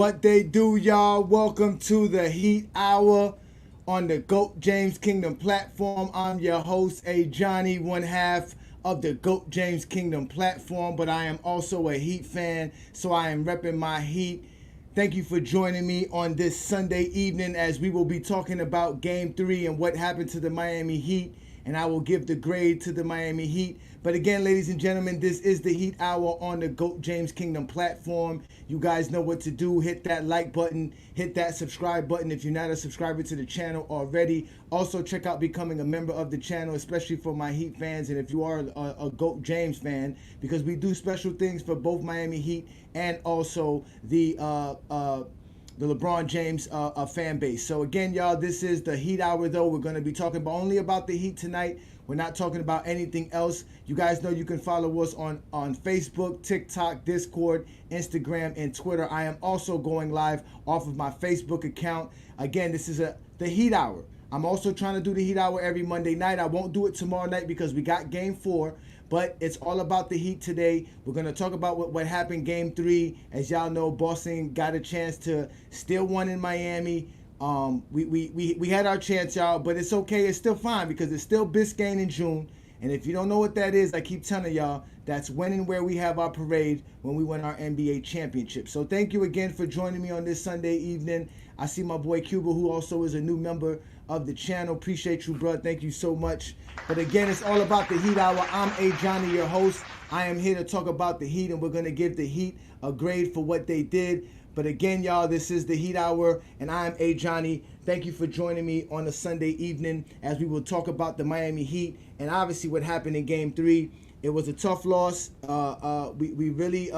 What they do, y'all. Welcome to the Heat Hour on the GOAT James Kingdom platform. I'm your host, Ajani, one half of the GOAT James Kingdom platform, but I am also a Heat fan, so I am repping my Heat. Thank you for joining me on this Sunday evening as we will be talking about Game 3 and what happened to the Miami Heat, and I will give the grade to the Miami Heat. But again, ladies and gentlemen, this is the Heat Hour on the GOAT James Kingdom platform. You guys know what to do. Hit that like button. Hit that subscribe button if you're not a subscriber to the channel already. Also, check out becoming a member of the channel, especially for my Heat fans and if you are a GOAT James fan, because we do special things for both Miami Heat and also the LeBron James fan base. So again, y'all, this is the Heat Hour, though. We're going to be talking only about the Heat tonight. We're not talking about anything else. You guys know you can follow us on Facebook, TikTok, Discord, Instagram, and Twitter. I am also going live off of my Facebook account. Again, this is the Heat Hour. I'm also trying to do the Heat Hour every Monday night. I won't do it tomorrow night because we got Game 4. But it's all about the Heat today. We're going to talk about what happened Game 3. As y'all know, Boston got a chance to steal one in Miami. We had our chance, y'all, but it's okay. It's still fine because it's still Biscayne in June. And if you don't know what that is, I keep telling y'all, that's when and where we have our parade when we win our NBA championship. So thank you again for joining me on this Sunday evening. I see my boy Cuba, who also is a new member of the channel. Appreciate you, bro. Thank you so much. But again, it's all about the Heat Hour. I'm Ajani, your host. I am here to talk about the Heat, and we're going to give the Heat a grade for what they did. But again, y'all, this is the Heat Hour, and I'm Ajani. Thank you for joining me on a Sunday evening as we will talk about the Miami Heat and obviously what happened in Game 3. It was a tough loss. We really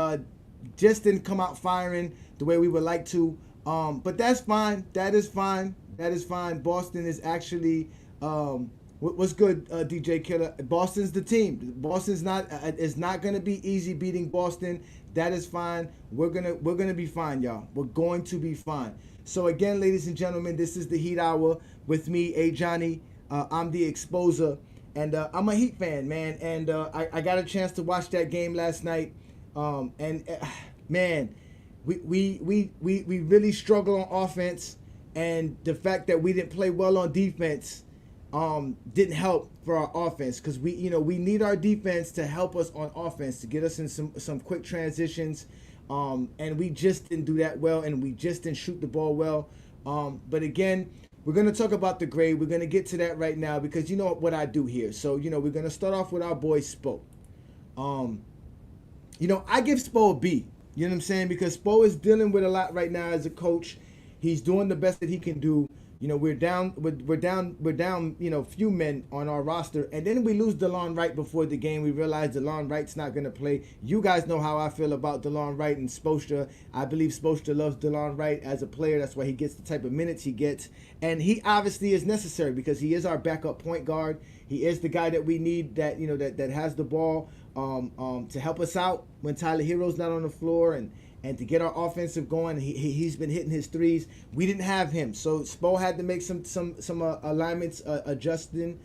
just didn't come out firing the way we would like to. But that's fine. That is fine. That is fine. Boston is actually what's good, DJ Killer. Boston's the team. Boston's not. It's not going to be easy beating Boston. That is fine. We're gonna be fine, y'all. We're going to be fine. So again, ladies and gentlemen, this is the Heat Hour with me, Ajani. I'm the Exposer, and I'm a Heat fan, man. And I got a chance to watch that game last night. Man, we really struggle on offense, and the fact that we didn't play well on defense didn't help for our offense, because we need our defense to help us on offense, to get us in some quick transitions, and we just didn't do that well, and we just didn't shoot the ball well. But again, we're going to talk about the grade. We're going to get to that right now because you know what I do here. So we're going to start off with our boy Spo. I give Spo a B. You know what I'm saying? Because Spo is dealing with a lot right now as a coach. He's doing the best that he can do. We're down, few men on our roster, and then we lose DeLon Wright before the game. We realize DeLon Wright's not going to play. You guys know how I feel about DeLon Wright and Spoelstra. I believe Spoelstra loves DeLon Wright as a player. That's why he gets the type of minutes he gets, and he obviously is necessary because he is our backup point guard. He is the guy that we need that has the ball to help us out when Tyler Hero's not on the floor and to get our offensive going. He's been hitting his threes. We didn't have him, so Spo had to make some alignment adjustments,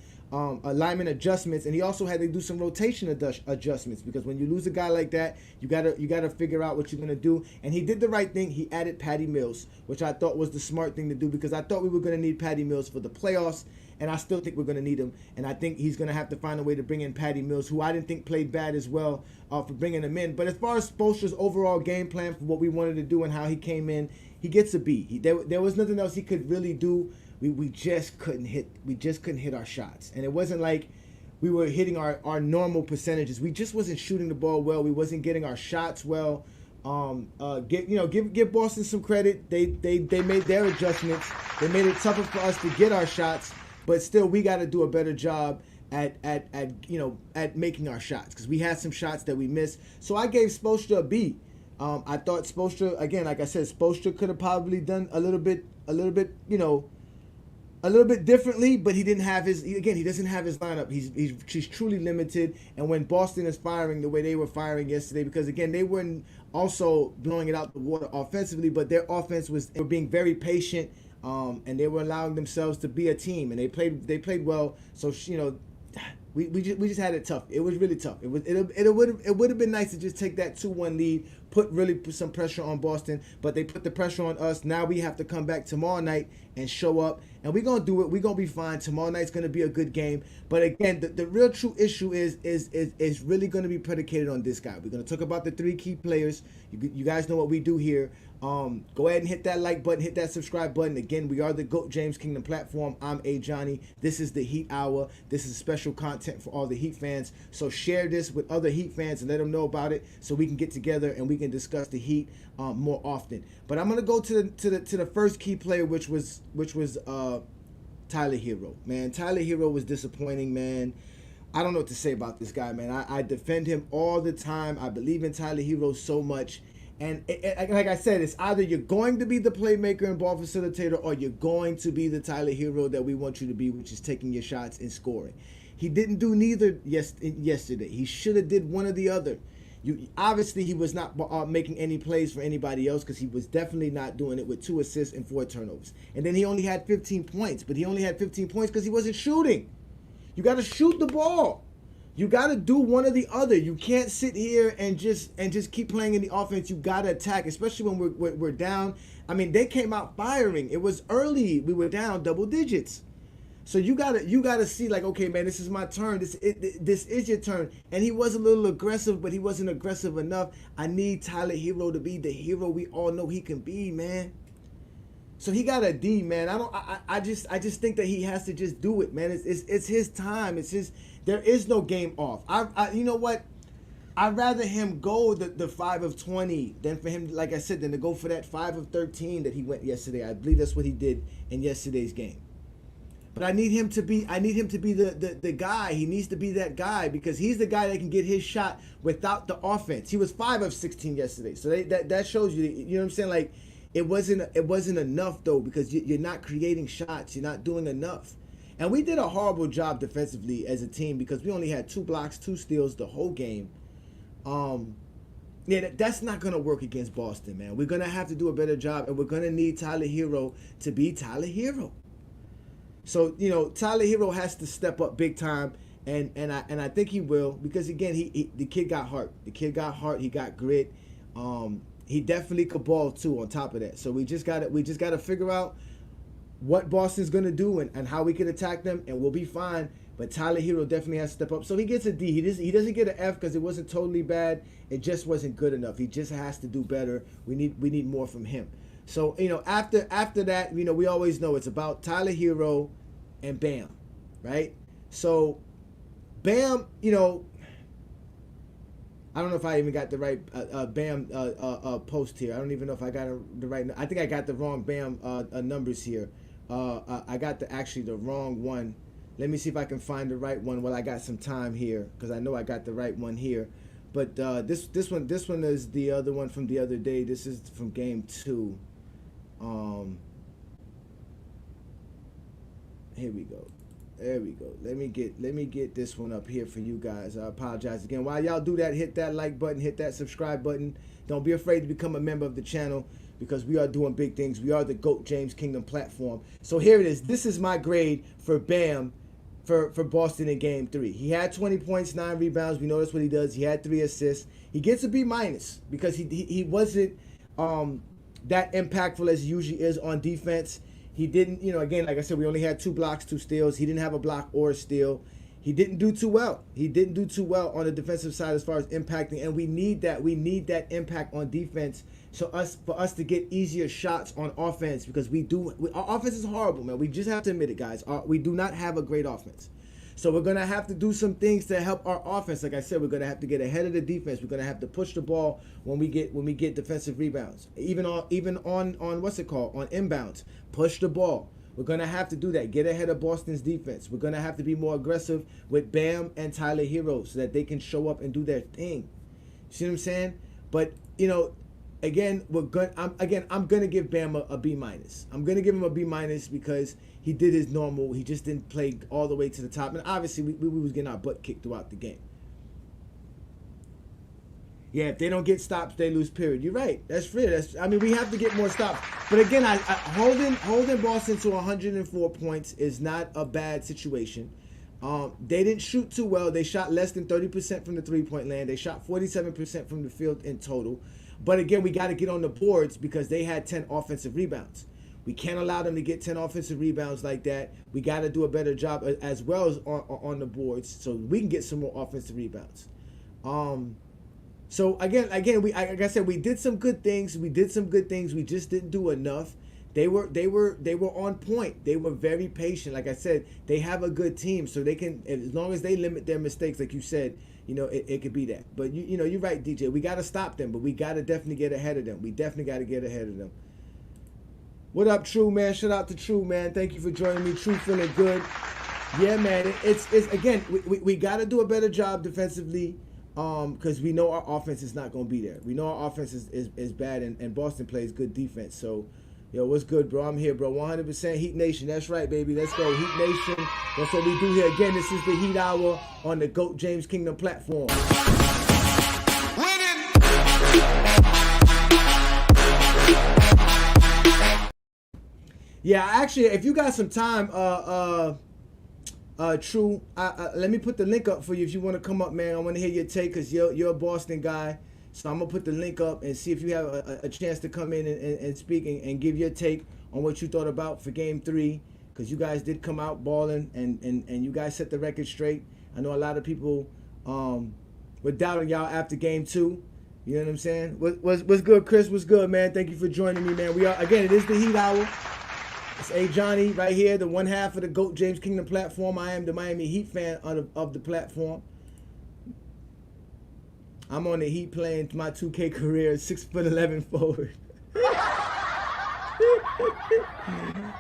and he also had to do some rotation adjustments, because when you lose a guy like that, you gotta figure out what you're gonna do. And he did the right thing. He added Patty Mills, which I thought was the smart thing to do, because I thought we were gonna need Patty Mills for the playoffs. And I still think we're going to need him. And I think he's going to have to find a way to bring in Patty Mills, who I didn't think played bad as well, for bringing him in. But as far as Spoelstra's overall game plan for what we wanted to do and how he came in, he gets a B. There was nothing else he could really do. We just couldn't hit our shots. And it wasn't like we were hitting our normal percentages. We just wasn't shooting the ball well. We wasn't getting our shots well. Give Boston some credit. They made their adjustments. They made it tougher for us to get our shots. But still, we got to do a better job at making our shots, because we had some shots that we missed. So I gave Spoelstra a B. I thought Spoelstra, again, like I said, Spoelstra could have probably done a little bit differently, but he didn't have he doesn't have his lineup. He's truly limited. And when Boston is firing the way they were firing yesterday, because again, they weren't also blowing it out the water offensively, but their offense were being very patient. And they were allowing themselves to be a team, and they played well. So We just had it tough. It was really tough. It would have been nice to just take that 2-1 lead, put some pressure on Boston, but they put the pressure on us. Now we have to come back tomorrow night and show up, and we're gonna do it. We're gonna be fine. Tomorrow night's gonna be a good game. But again, the real true issue is really gonna be predicated on this guy. We're gonna talk about the 3 key players. You guys know what we do here. Go ahead and hit that like button, hit that subscribe button. Again, we are the GOAT James Kingdom platform. I'm Ajani. This is the Heat Hour. This is special content for all the Heat fans. So share this with other Heat fans and let them know about it, so we can get together and we can discuss the Heat more often. But I'm gonna go to the first key player, which was Tyler Hero. Man, Tyler Hero was disappointing, man. I don't know what to say about this guy, man. I defend him all the time. I believe in Tyler Hero so much. And like I said, it's either you're going to be the playmaker and ball facilitator, or you're going to be the Tyler Hero that we want you to be, which is taking your shots and scoring. He didn't do neither yesterday. He should have did one or the other. Obviously, he was not making any plays for anybody else, because he was definitely not doing it with 2 assists and 4 turnovers. And then he only had 15 points, but he only had 15 points because he wasn't shooting. You got to shoot the ball. You got to do one or the other. You can't sit here and just keep playing in the offense. You got to attack, especially when we're down. I mean, they came out firing. It was early. We were down double digits. So you gotta see, like, okay, man, this is my turn. This is your turn. And he was a little aggressive, but he wasn't aggressive enough. I need Tyler Hero to be the hero we all know he can be, man. So he got a D, man. I just think that he has to just do it, man. It's his time. It's his. There is no game off. You know what? I'd rather him go the 5 of 20 than for him, like I said, than to go for that 5 of 13 that he went yesterday. I believe that's what he did in yesterday's game. But I need him to be the guy. He needs to be that guy, because he's the guy that can get his shot without the offense. He was 5 of 16 yesterday. So that shows you, you know what I'm saying? Like, it wasn't enough, though, because you're not creating shots. You're not doing enough. And we did a horrible job defensively as a team, because we only had 2 blocks, 2 steals the whole game. Yeah, that's not going to work against Boston, man. We're going to have to do a better job, and we're going to need Tyler Hero to be Tyler Hero. So, you know, Tyler Hero has to step up big time, and I think he will, because, again, the kid got heart. The kid got heart. He got grit. He definitely could ball, too, on top of that. So we just got to figure out what Boston's going to do and how we can attack them, and we'll be fine. But Tyler Hero definitely has to step up. So he gets a D. He doesn't get an F because it wasn't totally bad. It just wasn't good enough. He just has to do better. We need more from him. So, you know, after that, you know, we always know it's about Tyler Hero and Bam, right? So Bam, you know, I don't know if I even got the right Bam post here. I don't even know if I got the right. I think I got the wrong Bam numbers here. I got the wrong one. Let me see if I can find the right one while I got some time here, because I know I got the right one here. But this one is the other one from the other day. This is from game 2. Here we go. There we go. Let me get this one up here for you guys. I apologize again. While y'all do that, hit that like button, hit that subscribe button. Don't be afraid to become a member of the channel, because we are doing big things. We are the GOAT James Kingdom platform. So here it is. This is my grade for Bam for Boston in game 3. He had 20 points, 9 rebounds. We know that's what he does. He had 3 assists. He gets a B- because he wasn't that impactful as he usually is on defense. He didn't, you know, again, like I said, we only had 2 blocks, 2 steals. He didn't have a block or a steal. He didn't do too well. He didn't do too well on the defensive side as far as impacting, and we need that. We need that impact on defense, so for us to get easier shots on offense, because our offense is horrible, man. We just have to admit it, guys. We do not have a great offense. So we're going to have to do some things to help our offense. Like I said, we're going to have to get ahead of the defense. We're going to have to push the ball when we get defensive rebounds. Even on what's it called? On inbounds. Push the ball. We're going to have to do that. Get ahead of Boston's defense. We're going to have to be more aggressive with Bam and Tyler Hero so that they can show up and do their thing. See what I'm saying? But, you know, again, I'm going to give Bam a B-. I'm going to give him a B- because he did his normal. He just didn't play all the way to the top. And obviously, we was getting our butt kicked throughout the game. Yeah, if they don't get stops, they lose, period. You're right. That's fair. I mean, we have to get more stops. But again, holding Boston to 104 points is not a bad situation. They didn't shoot too well. They shot less than 30% from the three-point land. They shot 47% from the field in total. But again, we got to get on the boards because they had 10 offensive rebounds. We can't allow them to get 10 offensive rebounds like that. We got to do a better job as well as on the boards so we can get some more offensive rebounds. So again, like I said, we did some good things. We just didn't do enough. They were on point. They were very patient. Like I said, they have a good team, so they can, as long as they limit their mistakes, like you said, it could be that. But you're right, DJ. We got to stop them, but we got to definitely get ahead of them. We definitely got to get ahead of them. What up, True, man? Shout out to True, man. Thank you for joining me. True, feeling good. Yeah, man. It's again, we got to do a better job defensively. Because we know our offense is not going to be there. We know our offense is bad, and Boston plays good defense. So, yo, what's good, bro? I'm here, bro. 100% Heat Nation. That's right, baby. Let's go. Heat Nation. That's what we do here. Again, this is the Heat Hour on the GOAT James Kingdom platform. Yeah, actually, if you got some time, True, let me put the link up for you if you want to come up, man. I want to hear your take because you're a Boston guy. So I'm going to put the link up and see if you have a chance to come in and speak and give your take on what you thought about for Game 3. Because you guys did come out balling and you guys set the record straight. I know a lot of people were doubting y'all after Game 2. You know what I'm saying? What's good, Chris? What's good, man? Thank you for joining me, man. Again, it is the Heat Hour. It's Ajani right here, the one half of the GOAT James Kingdom platform. I am the Miami Heat fan of the platform. I'm on the Heat playing my 2K career, 6'11" forward.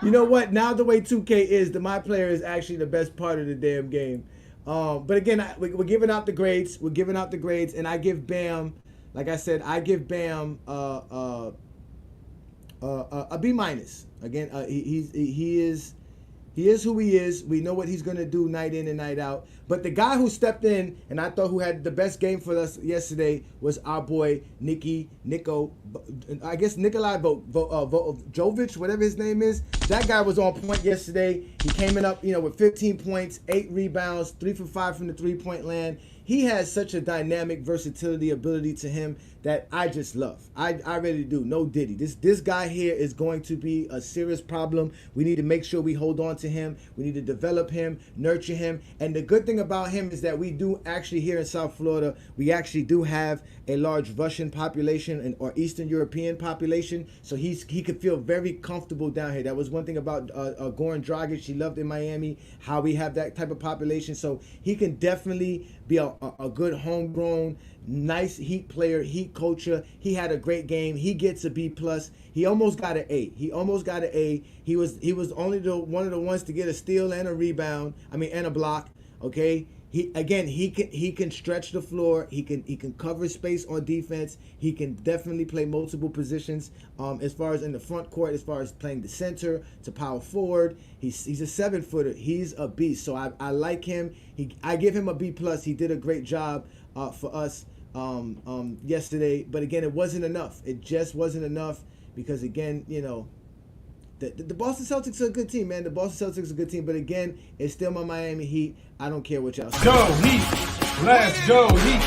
You know what? Now the way 2K is, my player is actually the best part of the damn game. But again, we're giving out the grades. We're giving out the grades, and I give Bam, like I said, I give Bam a B minus. Again, he is who he is. We know what he's gonna do night in and night out. But the guy who stepped in and I thought who had the best game for us yesterday was our boy Nikolai Jovic, whatever his name is. That guy was on point yesterday. He came in up, with 15 points, 8 rebounds, 3 for 5 from the three-point land. He has such a dynamic versatility ability to him that I just love. I really do. No diddy. This guy here is going to be a serious problem. We need to make sure we hold on to him. We need to develop him, nurture him. And the good thing about him is that we do actually here in South Florida, we actually do have a large Russian population or Eastern European population. So he could feel very comfortable down here. That was one thing about Goran Dragic. He loved in Miami, how we have that type of population. So he can definitely be a good homegrown, nice Heat player, Heat culture. He had a great game. He gets a B plus. He almost got an A. He was only one of the ones to get a steal and a rebound. And a block. Okay. He can stretch the floor. He can cover space on defense. He can definitely play multiple positions. As far as in the front court, as far as playing the center to power forward, he's a 7-footer. He's a beast. So I like him. I give him a B plus. He did a great job for us yesterday. But again, it wasn't enough. It just wasn't enough because again, the Boston Celtics are a good team, man. The Boston Celtics are a good team, but again, it's still my Miami Heat. I don't care what y'all say. Go Heat! Let's go Heat!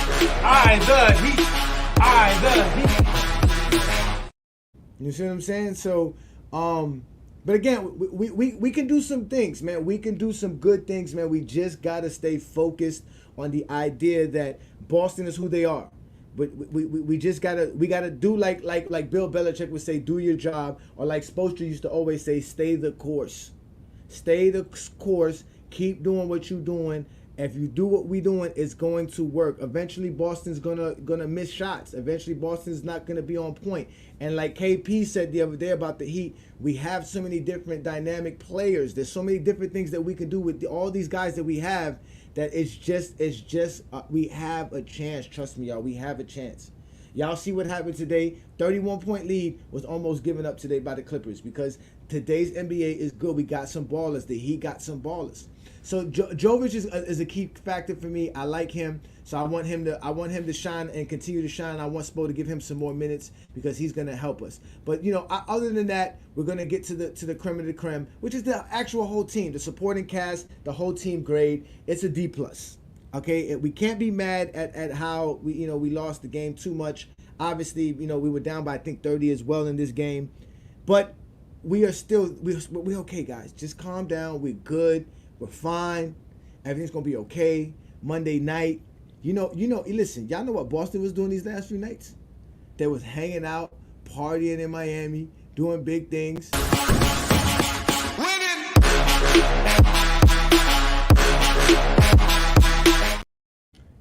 I the Heat! You see what I'm saying? So, but again, we can do some things, man. We can do some good things, man. We just gotta stay focused on the idea that Boston is who they are. But we just gotta do like Bill Belichick would say, do your job, or like Spoelstra used to always say, stay the course. Stay the course. Keep doing what you're doing. If you do what we're doing, it's going to work. Eventually, Boston's gonna miss shots. Eventually, Boston's not gonna be on point. And like KP said the other day about the Heat, we have so many different dynamic players. There's so many different things that we can do with all these guys that we have. That it's just we have a chance. Trust me, y'all. We have a chance. Y'all see what happened today? 31-point lead was almost given up today by the Clippers because Today's NBA is good. We got some ballers. The Heat got some ballers. So Jovic is a key factor for me. I like him, so I want him to shine and continue to shine. I want Spo to give him some more minutes because he's going to help us. But other than that, we're going to get to the creme of the creme, which is the actual whole team, the supporting cast, the whole team grade. It's a D plus. Okay, we can't be mad at how we lost the game too much. Obviously, we were down by I think 30 as well in this game, but we're okay, guys. Just calm down. We're good. We're fine. Everything's gonna be okay. Monday night, listen, y'all know what Boston was doing these last few nights? They was hanging out, partying in Miami, doing big things. Winning.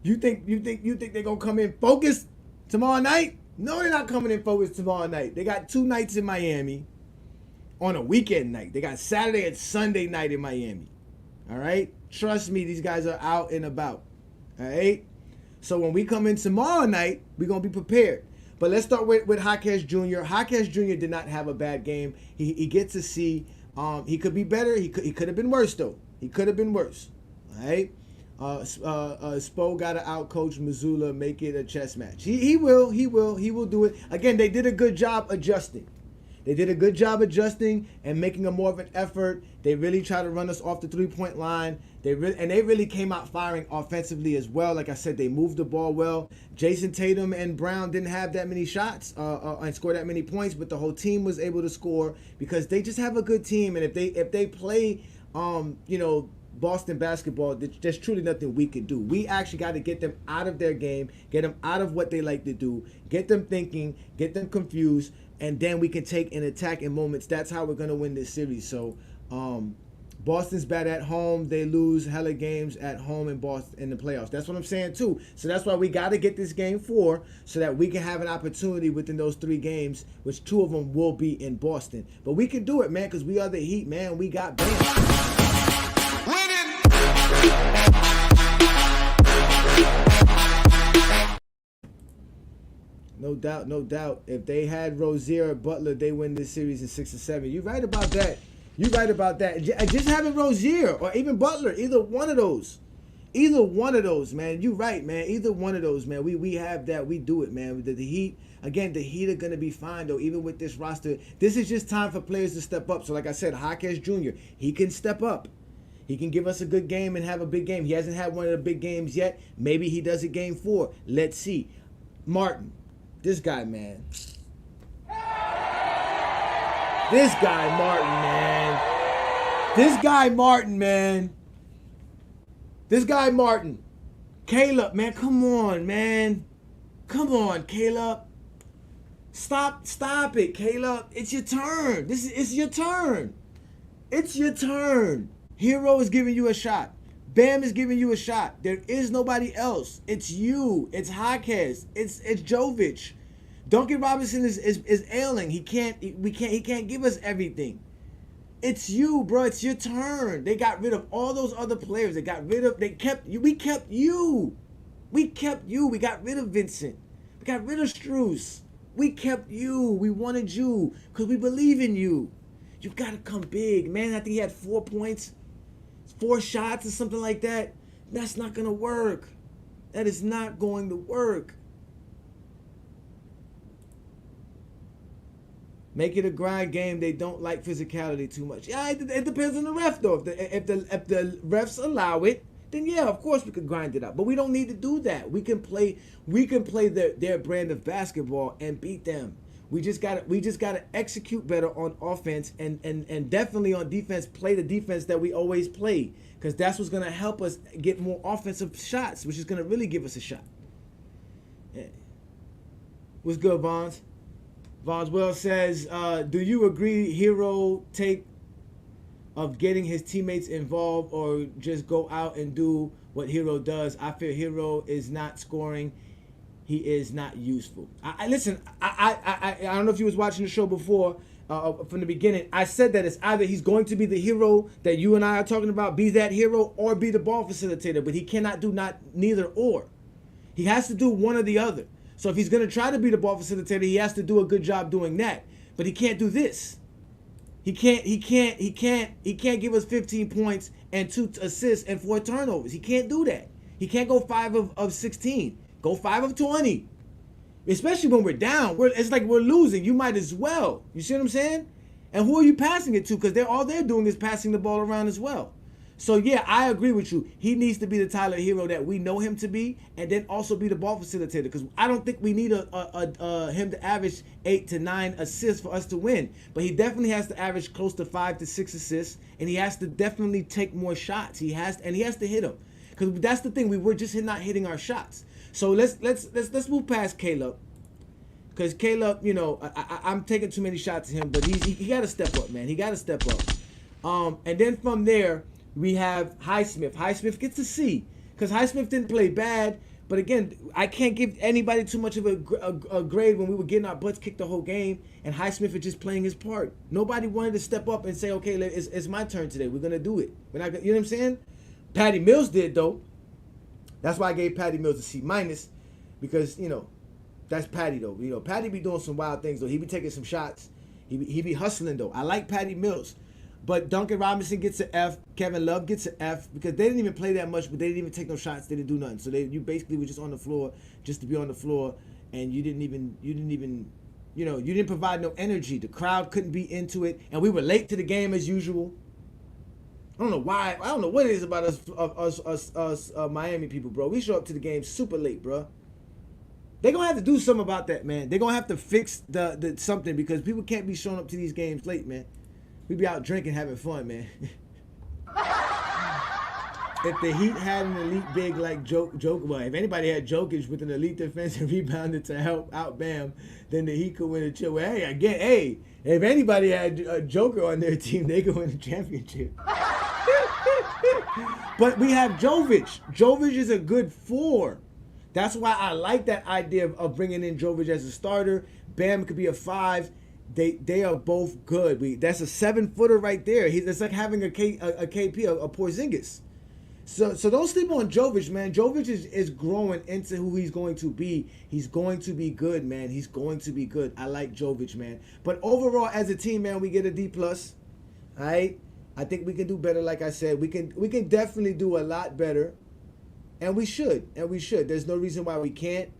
You think they're gonna come in focused tomorrow night? No, they're not coming in focused tomorrow night. They got 2 nights in Miami on a weekend night. They got Saturday and Sunday night in Miami. All right? Trust me, these guys are out and about. All right? So when we come in tomorrow night, we're going to be prepared. But let's start with Jaquez Jr. Jaquez Jr. did not have a bad game. He gets a C. He could be better. He could have been worse, though. He could have been worse. All right? Spo got to outcoach Missoula, make it a chess match. He will do it. Again, they did a good job adjusting. They did a good job adjusting and making a more of an effort. They really tried to run us off the 3-point line. They really came out firing offensively as well. Like I said, they moved the ball well. Jason Tatum and Brown didn't have that many shots and score that many points, but the whole team was able to score because they just have a good team. And if they play, Boston basketball, there's truly nothing we can do. We actually got to get them out of their game, get them out of what they like to do, get them thinking, get them confused, and then we can take and attack in moments. That's how we're going to win this series. So Boston's bad at home. They lose hella games at home in Boston in the playoffs. That's what I'm saying too. So that's why we got to get this game 4 so that we can have an opportunity within those 3 games, which 2 of them will be in Boston. But we can do it, man, because we are the Heat, man. We got Bam. No doubt. If they had Rozier or Butler, they win this series in 6 or 7. You're right about that. Just having Rozier or even Butler, either one of those, man. You're right, man. Either one of those, man. We have that. We do it, man. The Heat, again, the Heat are gonna be fine though. Even with this roster, this is just time for players to step up. So like I said, Jaquez Jr., he can step up. He can give us a good game and have a big game. He hasn't had one of the big games yet. Maybe he does it game 4. Let's see. Martin. This guy, man. This guy, Martin. Caleb, man, come on, man. Come on, Caleb. Stop it, Caleb. It's your turn. It's your turn. It's your turn. Hero is giving you a shot. Bam is giving you a shot. There is nobody else. It's you. It's Jaquez. It's Jovic. Duncan Robinson is ailing. He can't give us everything. It's you, bro. It's your turn. They got rid of all those other players. We kept you. We got rid of Vincent. We got rid of Strus. We kept you. We wanted you because we believe in you. You got to come big, man. I think he had 4 points. 4 shots or something like that. That's not going to work. That is not going to work. Make it a grind game. They don't like physicality too much. Yeah, it depends on the ref though. If the refs allow it, then yeah, of course we can grind it out. But we don't need to do that. We can play their brand of basketball and beat them. We just gotta execute better on offense and definitely on defense, play the defense that we always play. Because that's what's gonna help us get more offensive shots, which is gonna really give us a shot. Yeah. What's good, Vons? Vons Well says, do you agree Hero take of getting his teammates involved or just go out and do what Hero does? I feel Hero is not scoring. He is not useful. Listen, I don't know if you was watching the show before from the beginning. I said that it's either he's going to be the hero that you and I are talking about, be that hero, or be the ball facilitator. But he cannot do neither or. He has to do one or the other. So if he's going to try to be the ball facilitator, he has to do a good job doing that. But he can't do this. He can't give us 15 points and 2 assists and 4 turnovers. He can't do that. He can't go 5 of 16. Go 5 of 20. Especially when we're down. It's like we're losing. You might as well. You see what I'm saying? And who are you passing it to? Because all they're doing is passing the ball around as well. So yeah, I agree with you. He needs to be the Tyler Hero that we know him to be, and then also be the ball facilitator. Because I don't think we need him to average 8 to 9 assists for us to win. But he definitely has to average close to 5 to 6 assists, and he has to definitely take more shots. He has to hit them. Because that's the thing. We were just not hitting our shots. So let's move past Caleb. Because Caleb, you know, I'm taking too many shots at him, but he got to step up, man. He got to step up. And then from there, we have Highsmith. Highsmith gets a C because Highsmith didn't play bad. But again, I can't give anybody too much of a grade when we were getting our butts kicked the whole game, and Highsmith is just playing his part. Nobody wanted to step up and say, okay, it's my turn today. We're going to do it. We're not, you know what I'm saying? Patty Mills did, though. That's why I gave Patty Mills a C minus, because, you know, that's Patty, though. You know, Patty be doing some wild things, though. He be taking some shots. He be hustling, though. I like Patty Mills. But Duncan Robinson gets an F. Kevin Love gets an F because they didn't even play that much, but they didn't even take no shots. They didn't do nothing. So you basically were just on the floor just to be on the floor, and you didn't provide no energy. The crowd couldn't be into it, and we were late to the game as usual. I don't know why. I don't know what it is about us Miami people, bro. We show up to the game super late, bro. They're gonna have to do something about that, man. They're gonna have to fix the something because people can't be showing up to these games late, man. We be out drinking, having fun, man. If the Heat had an elite big like well, if anybody had Jokic with an elite defensive rebounder to help out Bam, then the Heat could win a chip. Well, hey, if anybody had a Joker on their team, they could win a championship. But we have Jovic. Jovic is a good 4. That's why I like that idea of bringing in Jovic as a starter. Bam could be a 5. They are both good. That's a 7-footer right there. It's like having a KP, a Porzingis. So don't sleep on Jovic, man. Jovic is growing into who he's going to be. He's going to be good, man. He's going to be good. I like Jovic, man. But overall, as a team, man, we get a D+. All right? I think we can do better, like I said. We can definitely do a lot better. And we should. There's no reason why we can't.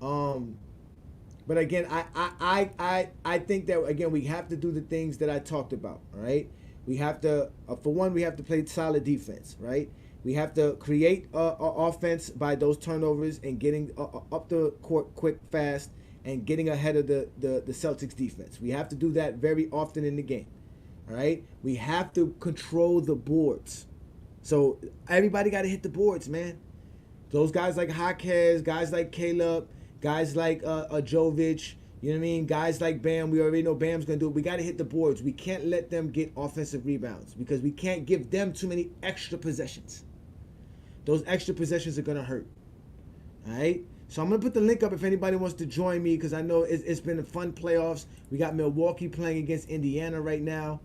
But again, I think that, again, we have to do the things that I talked about, all right? We have to, for one, we have to play solid defense, right? We have to create offense by those turnovers and getting up the court quick, fast, and getting ahead of the Celtics defense. We have to do that very often in the game, all right? We have to control the boards. So everybody got to hit the boards, man. Those guys like Jaquez, guys like Caleb, guys like Jovic, you know what I mean? Guys like Bam, we already know Bam's going to do it. We got to hit the boards. We can't let them get offensive rebounds because we can't give them too many extra possessions. Those extra possessions are going to hurt. All right? So I'm going to put the link up if anybody wants to join me because I know it's been a fun playoffs. We got Milwaukee playing against Indiana right now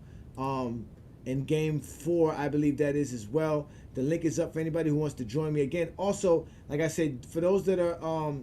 in Game 4, I believe that is as well. The link is up for anybody who wants to join me. Again, also, like I said, for those that are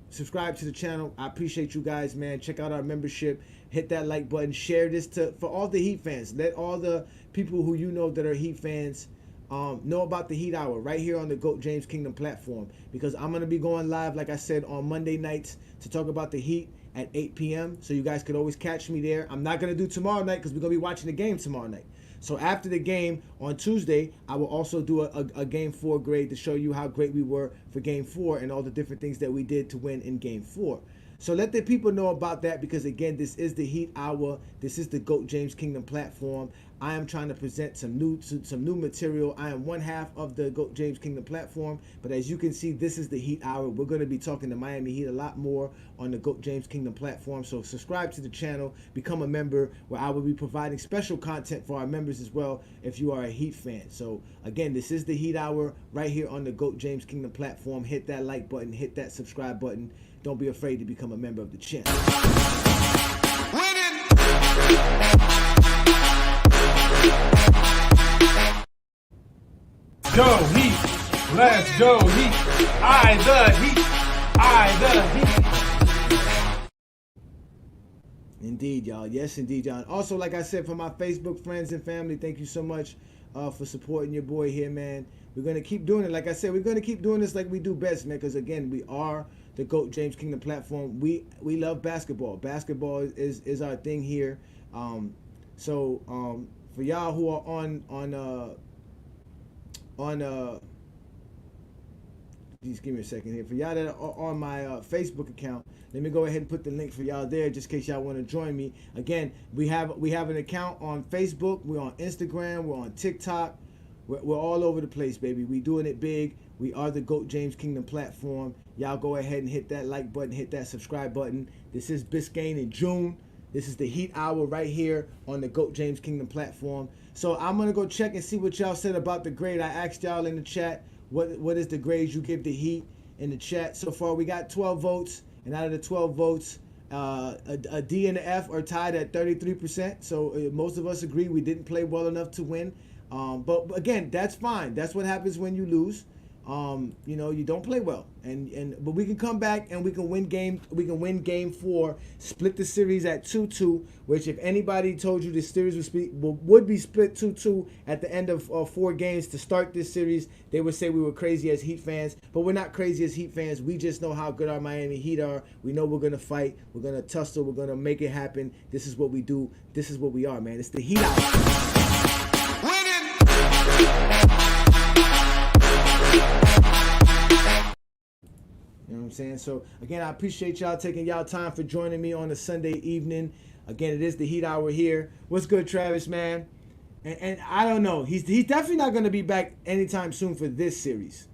subscribe to the channel. I appreciate you guys, man. Check out our membership. Hit that like button. Share this for all the Heat fans. Let all the people who you know that are Heat fans know about the Heat Hour right here on the GOAT James Kingdom platform. Because I'm going to be going live, like I said, on Monday nights to talk about the Heat at 8 p.m. So you guys could always catch me there. I'm not going to do tomorrow night because we're going to be watching the game tomorrow night. So after the game on Tuesday, I will also do a Game 4 grade to show you how great we were for Game 4 and all the different things that we did to win in Game 4. So let the people know about that because, again, this is the Heat Hour. This is the GOAT James Kingdom platform. I am trying to present some new material. I am one half of the GOAT James Kingdom platform. But as you can see, this is the Heat Hour. We're going to be talking to Miami Heat a lot more on the GOAT James Kingdom platform. So subscribe to the channel. Become a member where I will be providing special content for our members as well if you are a Heat fan. So, again, this is the Heat Hour right here on the GOAT James Kingdom platform. Hit that like button. Hit that subscribe button. Don't be afraid to become a member of the channel. Go Heat. Let's go Heat. The Heat. The Heat. Indeed, y'all. Yes, indeed, y'all. Also, like I said, for my Facebook friends and family, thank you so much for supporting your boy here, man. We're going to keep doing it. Like I said, we're going to keep doing this like we do best, man, because, again, we are the GOAT James Kingdom platform. We love basketball. Basketball is our thing here. For y'all who are on just give me a second here. For y'all that are on my Facebook account, let me go ahead and put the link for y'all there, just in case y'all want to join me. Again, we have an account on Facebook. We're on Instagram. We're on TikTok. We're all over the place, baby. We doing it big. We are the GOAT James Kingdom platform. Y'all go ahead and hit that like button, hit that subscribe button. This is Biscayne in June. This is the Heat Hour right here on the GOAT James Kingdom platform. So I'm gonna go check and see what y'all said about the grade. I asked y'all in the chat. What is the grades you give the Heat in the chat? So far, we got 12 votes, and out of the 12 votes, a D and an F are tied at 33%. So most of us agree we didn't play well enough to win. But again, that's fine. That's what happens when you lose. You don't play well, but we can come back and we can win game 4, split the series at 2-2, which if anybody told you the series would be split 2-2 at the end of 4 games to start this series, they would say we were crazy as Heat fans. But we're not crazy as Heat fans. We just know how good our Miami Heat are. We know we're going to fight. We're going to tussle. We're going to make it happen. This is what we do. This is what we are, man. It's the Heat Hour. You know what I'm saying? So, again, I appreciate y'all taking y'all time for joining me on a Sunday evening. Again, it is the Heat Hour here. What's good, Travis, man? And I don't know. He's definitely not going to be back anytime soon for this series.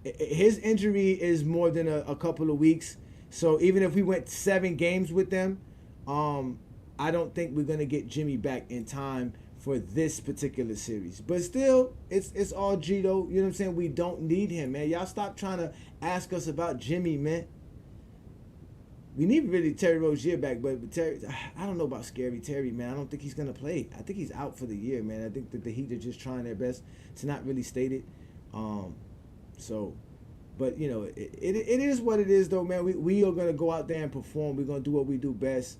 His injury is more than a couple of weeks. So, even if we went 7 games with them, I don't think we're going to get Jimmy back in time for this particular series. But still, it's all G though. You know what I'm saying? We don't need him, man. Y'all stop trying to ask us about Jimmy, man. We need really Terry Rozier back, but Terry, I don't know about Scary Terry, man. I don't think he's gonna play. I think he's out for the year, man. I think that the Heat are just trying their best to not really state it. But you know, it is what it is though, man. We are gonna go out there and perform. We're gonna do what we do best.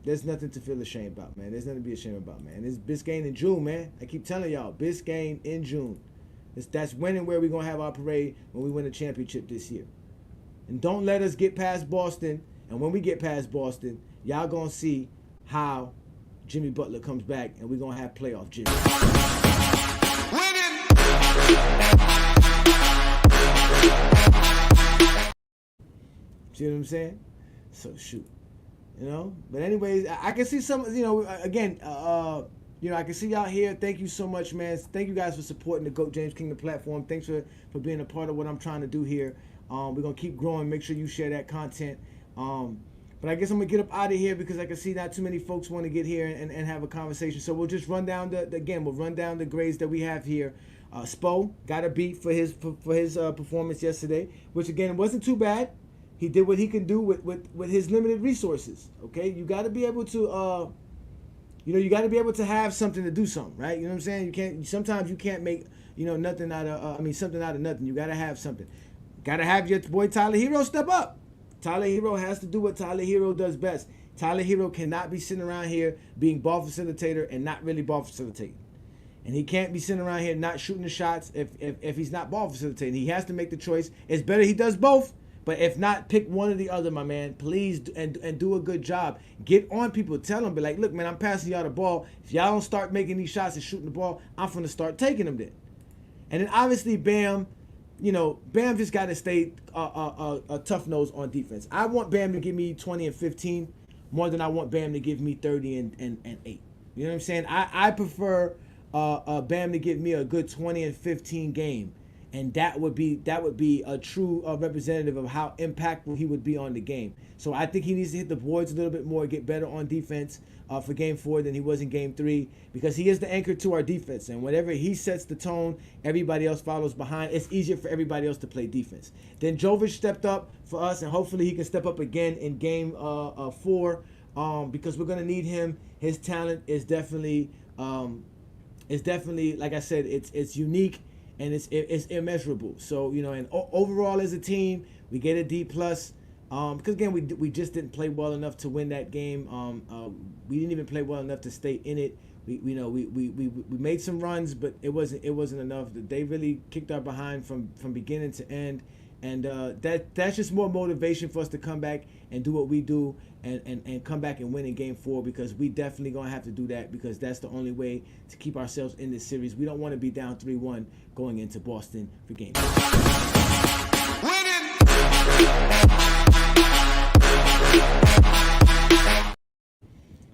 There's nothing to feel ashamed about, man. There's nothing to be ashamed about, man. It's Biscayne in June, man. I keep telling y'all, Biscayne in June. That's when and where we're going to have our parade when we win a championship this year. And don't let us get past Boston. And when we get past Boston, y'all going to see how Jimmy Butler comes back and we're going to have playoff Jimmy. See what I'm saying? So, shoot. You know, but anyways, I can see some, again, I can see y'all here. Thank you so much, man. Thank you guys for supporting the GOAT James Kingdom platform. Thanks for being a part of what I'm trying to do here. We're going to keep growing. Make sure you share that content. But I guess I'm going to get up out of here because I can see not too many folks want to get here and have a conversation. So we'll just run down we'll run down the grades that we have here. Spo got a beat for his performance yesterday, which again wasn't too bad. He did what he can do with his limited resources. Okay, you got to be able to, you got to be able to have something to do something, right? You know what I'm saying? Sometimes you can't make, nothing out of, something out of nothing. You got to have something. Got to have your boy Tyler Hero step up. Tyler Hero has to do what Tyler Hero does best. Tyler Hero cannot be sitting around here being ball facilitator and not really ball facilitating. And he can't be sitting around here not shooting the shots if he's not ball facilitating. He has to make the choice. It's better he does both. But if not, pick one or the other, my man. Please, and do a good job. Get on people. Tell them, be like, look, man, I'm passing y'all the ball. If y'all don't start making these shots and shooting the ball, I'm going to start taking them then. And then obviously, Bam, Bam just got to stay a tough nose on defense. I want Bam to give me 20 and 15 more than I want Bam to give me 30 and 8. You know what I'm saying? I prefer Bam to give me a good 20 and 15 game. And that would be a true representative of how impactful he would be on the game. So I think he needs to hit the boards a little bit more, get better on defense for Game 4 than he was in Game 3, because he is the anchor to our defense. And whenever he sets the tone, everybody else follows behind. It's easier for everybody else to play defense. Then Jovic stepped up for us, and hopefully he can step up again in Game 4 because we're going to need him. His talent is definitely, like I said, it's unique. And it's immeasurable. So, and overall as a team, we get a D+. Because again, we just didn't play well enough to win that game. We didn't even play well enough to stay in it. We made some runs, but it wasn't enough. They really kicked our behind from beginning to end, and that's just more motivation for us to come back and do what we do and come back and win in game 4, because we definitely gonna have to do that, because that's the only way to keep ourselves in this series. We don't want to be down 3-1 going into Boston for game 4.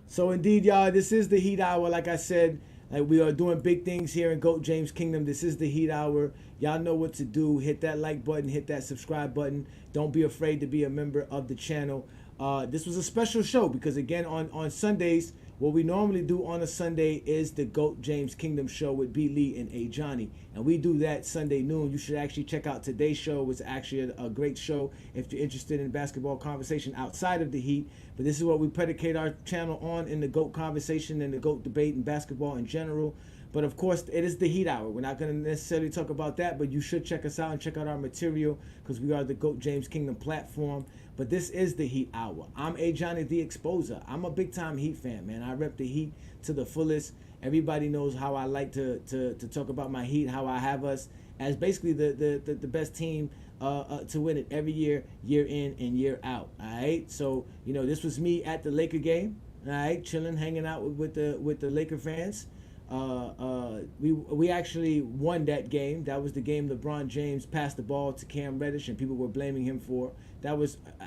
So indeed, y'all, this is the Heat Hour. Like I said, like we are doing big things here in GOAT James Kingdom. This is the Heat Hour. Y'all know what to do. Hit that like button. Hit that subscribe button. Don't be afraid to be a member of the channel. This was a special show because, again, on Sundays, what we normally do on a Sunday is the GOAT James Kingdom show with B. Lee and Ajani. And we do that Sunday noon. You should actually check out today's show. It's actually a great show if you're interested in basketball conversation outside of the Heat. But this is what we predicate our channel on in the GOAT conversation and the GOAT debate and basketball in general. But of course, it is the Heat Hour. We're not going to necessarily talk about that, but you should check us out and check out our material because we are the GOAT James Kingdom platform. But this is the Heat Hour. I'm Ajani the Exposer. I'm a big-time Heat fan, man. I rep the Heat to the fullest. Everybody knows how I like to talk about my Heat, how I have us as basically the best team to win it every year, year in and year out. All right. So this was me at the Laker game. All right, chilling, hanging out with the Laker fans. We actually won that game. That was the game LeBron James passed the ball to Cam Reddish, and people were blaming him for. I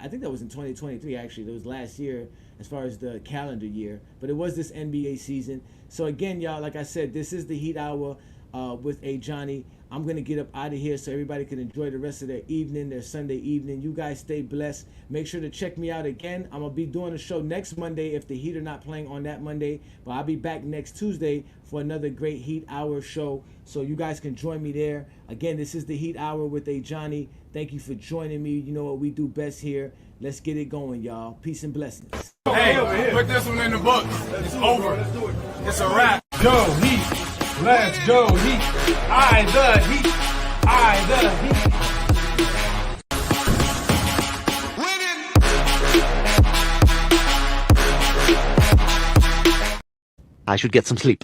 think that was in 2023. Actually, that was last year as far as the calendar year. But it was this NBA season. So again, y'all, like I said, this is the Heat Hour with Ajani. I'm going to get up out of here so everybody can enjoy the rest of their evening, their Sunday evening. You guys stay blessed. Make sure to check me out again. I'm going to be doing a show next Monday if the Heat are not playing on that Monday. But I'll be back next Tuesday for another great Heat Hour show. So you guys can join me there. Again, this is the Heat Hour with Ajani. Thank you for joining me. You know what we do best here. Let's get it going, y'all. Peace and blessings. Hey, put this one in the books. It's over. It's a wrap. Go Heat. Let's go Heat. I the Heat. I the Heat. I should get some sleep.